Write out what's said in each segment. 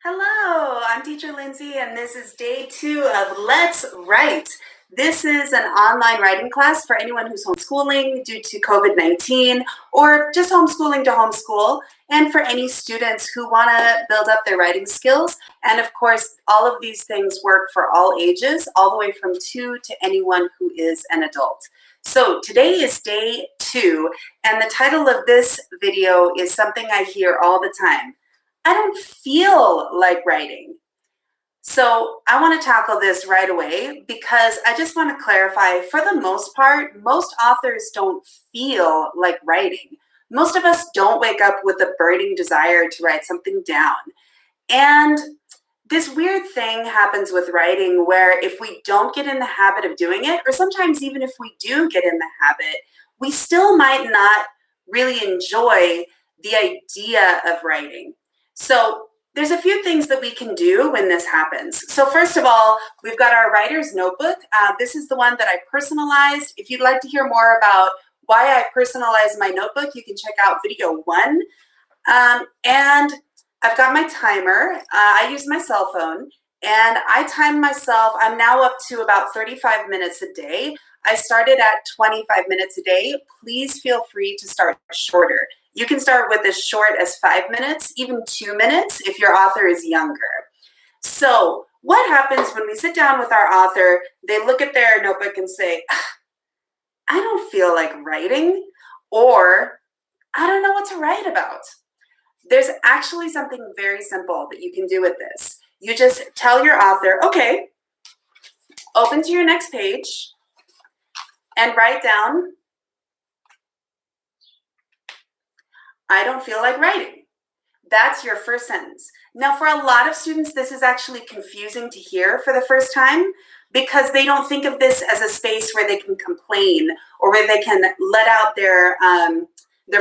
Hello, I'm Teacher Lindsay, and this is day 2 of Let's Write. This is an online writing class for anyone who's homeschooling due to COVID-19 or just homeschooling to homeschool, and for any students who want to build up their writing skills. And of course, all of these things work for all ages, all the way from 2 to anyone who is an adult. So today is day 2, and the title of this video is something I hear all the time. I don't feel like writing. So I want to tackle this right away because I just want to clarify, for the most part, most authors don't feel like writing. Most of us don't wake up with a burning desire to write something down. And this weird thing happens with writing where if we don't get in the habit of doing it, or sometimes even if we do get in the habit, we still might not really enjoy the idea of writing. So there's a few things that we can do when this happens. So first of all, we've got our writer's notebook. This is the one that I personalized. If you'd like to hear more about why I personalized my notebook, you can check out video 1. And I've got my timer. I use my cell phone, and I time myself. I'm now up to about 35 minutes a day. I started at 25 minutes a day. Please feel free to start shorter. You can start with as short as 5 minutes, even 2 minutes if your author is younger. So what happens when we sit down with our author, they look at their notebook and say, I don't feel like writing, or I don't know what to write about. There's actually something very simple that you can do with this. You just tell your author, okay, open to your next page and write down, I don't feel like writing. That's your first sentence. Now, for a lot of students, this is actually confusing to hear for the first time because they don't think of this as a space where they can complain or where they can let out their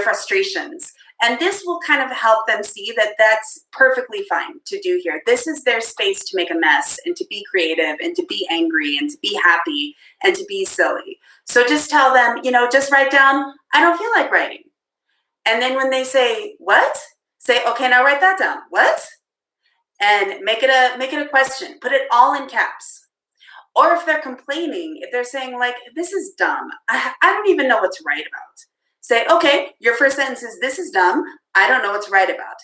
frustrations. And this will kind of help them see that that's perfectly fine to do here. This is their space to make a mess and to be creative and to be angry and to be happy and to be silly. So just tell them, just write down, I don't feel like writing. And then when they say, what? Say, okay, now write that down. What? And make it a question. Put it all in caps. Or if they're complaining, if they're saying like, this is dumb, I don't even know what to write about. Say, okay, your first sentence is, this is dumb, I don't know what to write about.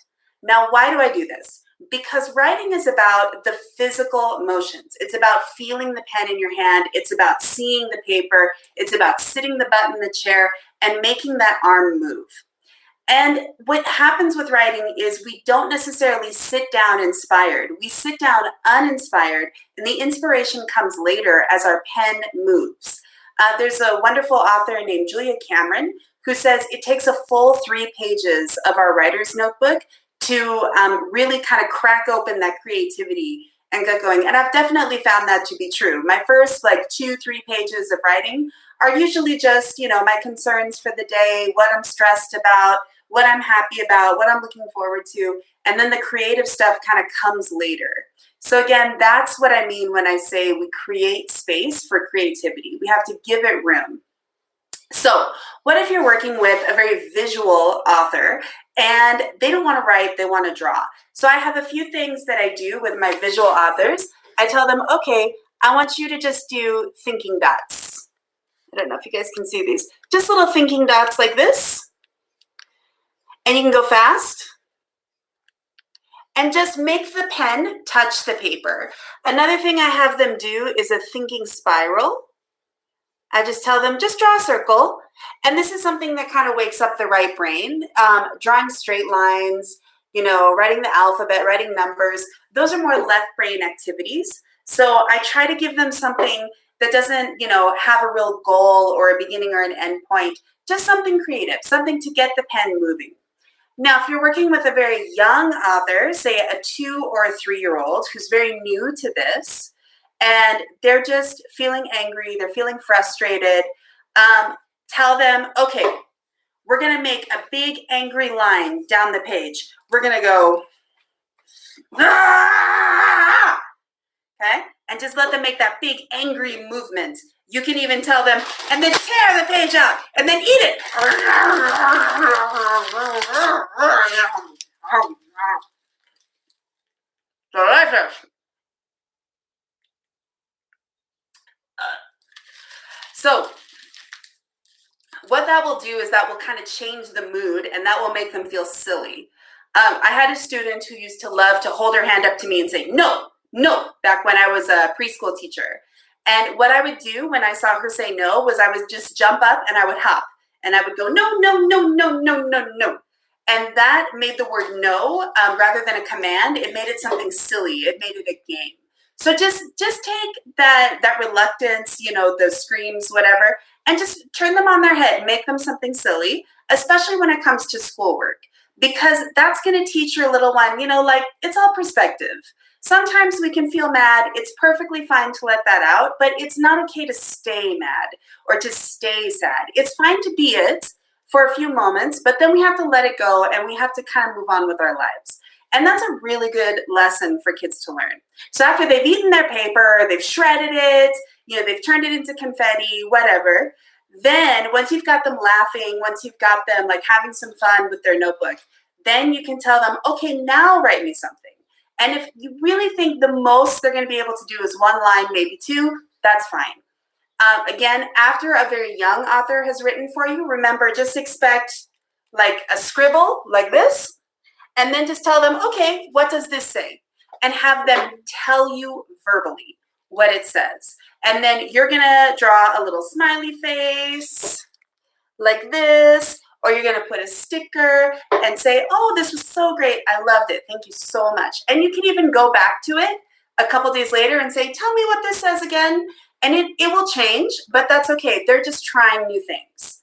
Now, why do I do this? Because writing is about the physical motions. It's about feeling the pen in your hand. It's about seeing the paper. It's about sitting the butt in the chair and making that arm move. And what happens with writing is we don't necessarily sit down inspired. We sit down uninspired, and the inspiration comes later as our pen moves. There's a wonderful author named Julia Cameron who says it takes a full 3 pages of our writer's notebook to really kind of crack open that creativity and get going. And I've definitely found that to be true. My first 2-3 pages of writing are usually just, my concerns for the day, what I'm stressed about, what I'm happy about, what I'm looking forward to, and then the creative stuff kind of comes later. So again, that's what I mean when I say we create space for creativity. We have to give it room. So what if you're working with a very visual author and they don't want to write, they want to draw? So I have a few things that I do with my visual authors. I tell them, okay, I want you to just do thinking dots. I don't know if you guys can see these. Just little thinking dots like this. And you can go fast. And just make the pen touch the paper. Another thing I have them do is a thinking spiral. I just tell them, just draw a circle. And this is something that kind of wakes up the right brain. Drawing straight lines, writing the alphabet, writing numbers. Those are more left brain activities. So I try to give them something that doesn't, have a real goal or a beginning or an end point. Just something creative, something to get the pen moving. Now, if you're working with a very young author, say a 2 or a 3-year-old who's very new to this, and they're just feeling angry, they're feeling frustrated, tell them, okay, we're going to make a big angry line down the page. We're going to go, ah! Okay? And just let them make that big angry movement. You can even tell them, and then tear the page out, and then eat it. Delicious. So what that will do is that will kind of change the mood and that will make them feel silly. I had a student who used to love to hold her hand up to me and say, no, no, back when I was a preschool teacher. And what I would do when I saw her say no was I would just jump up and I would hop and I would go, no, no, no, no, no, no, no. And that made the word no, rather than a command, it made it something silly. It made it a game. So just take that reluctance, the screams, whatever, and just turn them on their head, make them something silly, especially when it comes to schoolwork, because that's going to teach your little one, like it's all perspective. Sometimes we can feel mad. It's perfectly fine to let that out, but it's not okay to stay mad or to stay sad. It's fine to be it for a few moments, but then we have to let it go and we have to kind of move on with our lives. And that's a really good lesson for kids to learn. So after they've eaten their paper, they've shredded it, they've turned it into confetti, whatever. Then once you've got them laughing, once you've got them like having some fun with their notebook, then you can tell them, okay, now write me something. And if you really think the most they're going to be able to do is one line, maybe two, that's fine. Again, after a very young author has written for you, remember, just expect like a scribble like this, and then just tell them, okay, what does this say? And have them tell you verbally what it says. And then you're going to draw a little smiley face like this, or you're going to put a sticker and say, oh, this was so great. I loved it. Thank you so much. And you can even go back to it a couple days later and say, tell me what this says again. And it will change, but that's okay. They're just trying new things.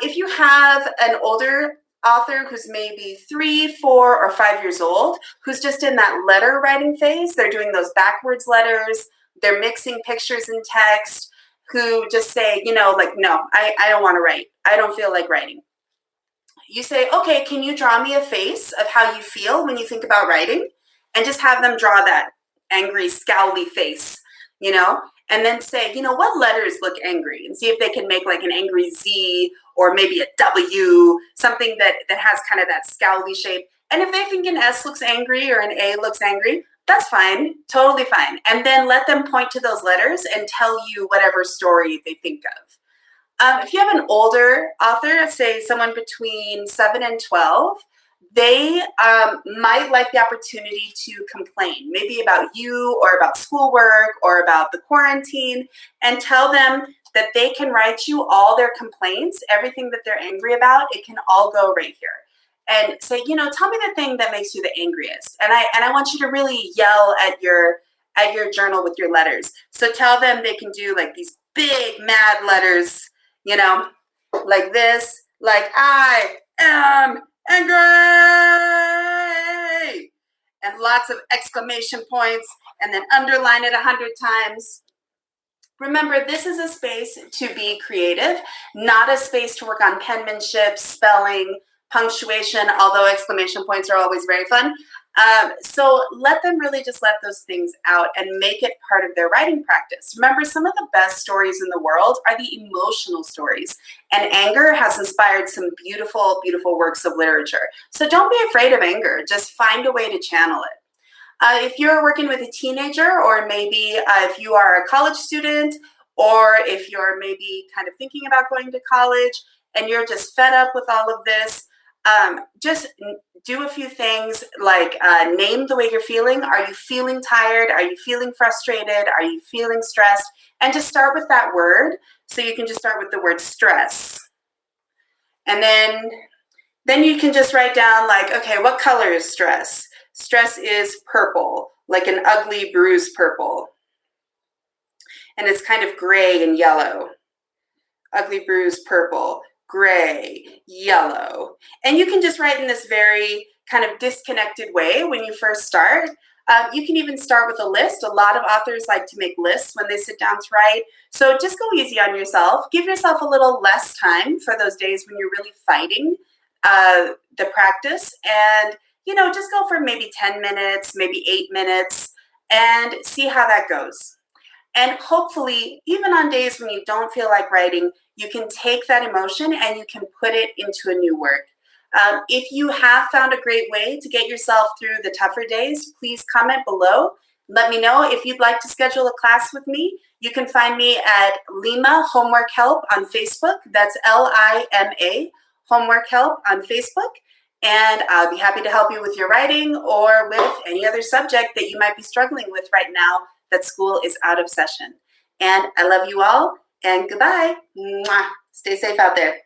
If you have an older author who's maybe 3, 4, or 5 years old, who's just in that letter writing phase, they're doing those backwards letters, they're mixing pictures and text, who just say, like, no, I don't want to write. I don't feel like writing. You say, okay, can you draw me a face of how you feel when you think about writing? And just have them draw that angry, scowly face, and then say, what letters look angry? And see if they can make like an angry Z or maybe a W, something that has kind of that scowly shape. And if they think an S looks angry or an A looks angry, that's fine, totally fine. And then let them point to those letters and tell you whatever story they think of. If you have an older author, say someone between 7 and 12, they might like the opportunity to complain, maybe about you or about schoolwork or about the quarantine, and tell them that they can write you all their complaints, everything that they're angry about. It can all go right here. And say, tell me the thing that makes you the angriest. And I want you to really yell at your journal with your letters. So tell them they can do like these big mad letters, like this, like I am angry, and lots of exclamation points, and then underline it 100 times. Remember, this is a space to be creative, not a space to work on penmanship, spelling, punctuation, although exclamation points are always very fun. So let them really just let those things out and make it part of their writing practice. Remember, some of the best stories in the world are the emotional stories, and anger has inspired some beautiful, beautiful works of literature. So don't be afraid of anger. Just find a way to channel it. If you're working with a teenager, or maybe if you are a college student, or if you're maybe kind of thinking about going to college and you're just fed up with all of this, just do a few things like name the way you're feeling. Are you feeling tired? Are you feeling frustrated? Are you feeling stressed? And just start with that word. So you can just start with the word stress. And then you can just write down like, okay, what color is stress? Stress is purple, like an ugly bruised purple. And it's kind of gray and yellow. Ugly bruised purple, gray, yellow. And you can just write in this very kind of disconnected way when you first start. You can even start with a list. A lot of authors like to make lists when they sit down to write. So just go easy on yourself. Give yourself a little less time for those days when you're really fighting the practice. And, just go for maybe 10 minutes, maybe 8 minutes, and see how that goes. And hopefully, even on days when you don't feel like writing, you can take that emotion and you can put it into a new work. If you have found a great way to get yourself through the tougher days, please comment below. Let me know if you'd like to schedule a class with me. You can find me at Lima Homework Help on Facebook. That's Lima Homework Help on Facebook. And I'll be happy to help you with your writing or with any other subject that you might be struggling with right now that school is out of session. And I love you all, and goodbye. Mwah. Stay safe out there.